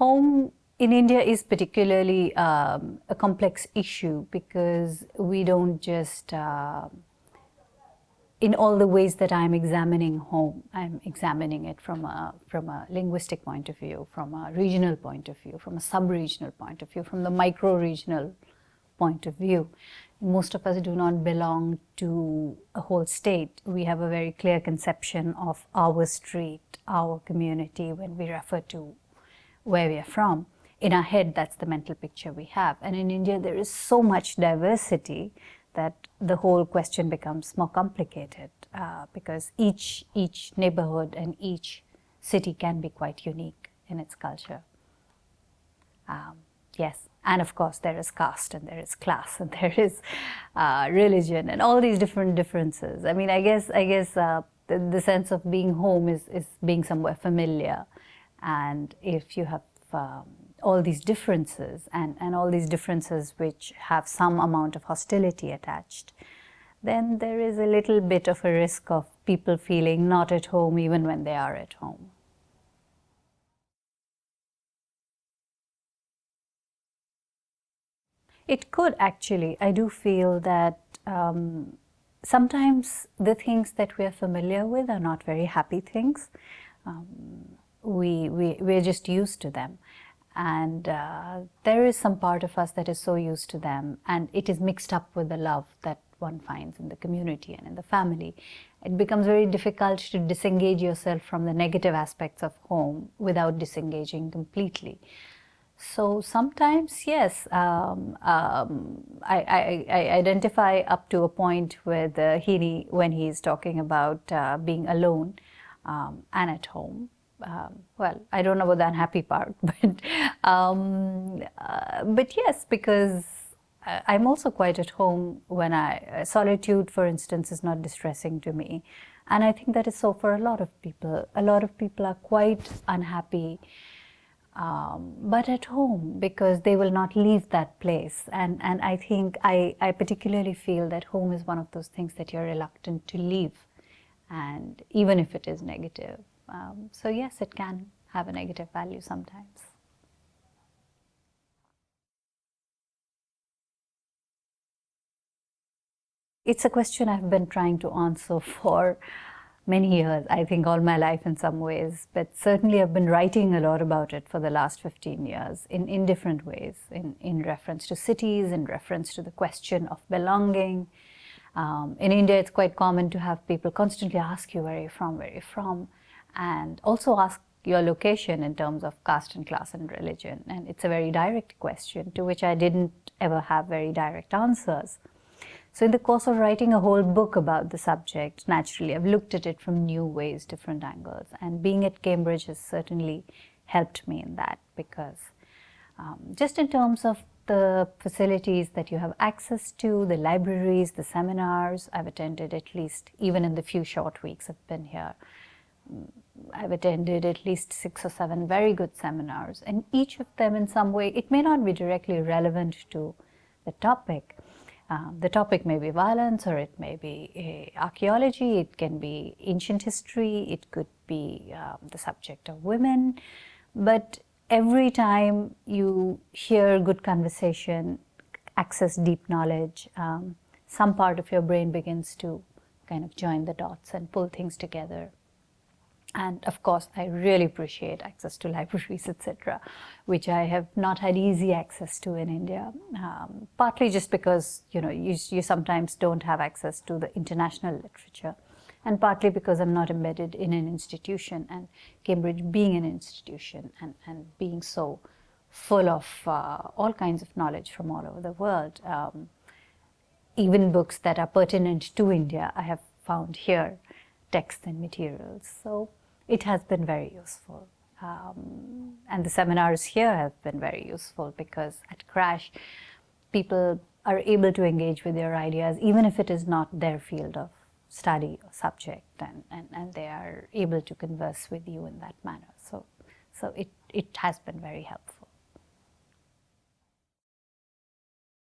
Home in India is particularly a complex issue because we don't just, in all the ways that I'm examining home, I'm examining it from a linguistic point of view, from a regional point of view, from a sub-regional point of view, from the micro-regional point of view. Most of us do not belong to a whole state. We have a very clear conception of our street, our community when we refer to where we are from. In our head, that's the mental picture we have. And in India, there is so much diversity that the whole question becomes more complicated because each neighborhood and each city can be quite unique in its culture. Yes, and of course there is caste and there is class and there is religion and all these different differences. I mean, I guess the sense of being home is being somewhere familiar, and if you have all these differences and all these differences which have some amount of hostility attached, then there is a little bit of a risk of people feeling not at home even when they are at home. It could actually. I do feel that sometimes the things that we are familiar with are not very happy things. We're just used to them. And there is some part of us that is so used to them, and it is mixed up with the love that one finds in the community and in the family. It becomes very difficult to disengage yourself from the negative aspects of home without disengaging completely. So sometimes, yes, I identify up to a point with Heaney when he's talking about being alone and at home. Well, I don't know about the unhappy part, but yes, because I'm also quite at home when solitude, for instance, is not distressing to me. And I think that is so for a lot of people. A lot of people are quite unhappy, but at home because they will not leave that place. And I think I particularly feel that home is one of those things that you're reluctant to leave, and even if it is negative. So yes, it can have a negative value sometimes. It's a question I've been trying to answer for many years, I think all my life in some ways, but certainly I've been writing a lot about it for the last 15 years in different ways, in reference to cities, in reference to the question of belonging. In India, it's quite common to have people constantly ask you, where are you from? And also ask your location in terms of caste and class and religion. And it's a very direct question to which I didn't ever have very direct answers. So in the course of writing a whole book about the subject, naturally, I've looked at it from new ways, different angles. And being at Cambridge has certainly helped me in that, because just in terms of the facilities that you have access to, the libraries, the seminars, I've attended at least, even in the few short weeks I've been here, I've attended at least 6 or 7 very good seminars, and each of them in some way, it may not be directly relevant to the topic. The topic may be violence, or it may be archaeology, it can be ancient history, it could be the subject of women, but every time you hear good conversation, access deep knowledge, some part of your brain begins to kind of join the dots and pull things together. And of course, I really appreciate access to libraries, etc., which I have not had easy access to in India, partly just because you sometimes don't have access to the international literature, and partly because I'm not embedded in an institution, and Cambridge being an institution and being so full of all kinds of knowledge from all over the world, even books that are pertinent to India, I have found here, texts and materials. So it has been very useful. And the seminars here have been very useful, because at CRASSH, people are able to engage with your ideas, even if it is not their field of study or subject, and they are able to converse with you in that manner. So it has been very helpful.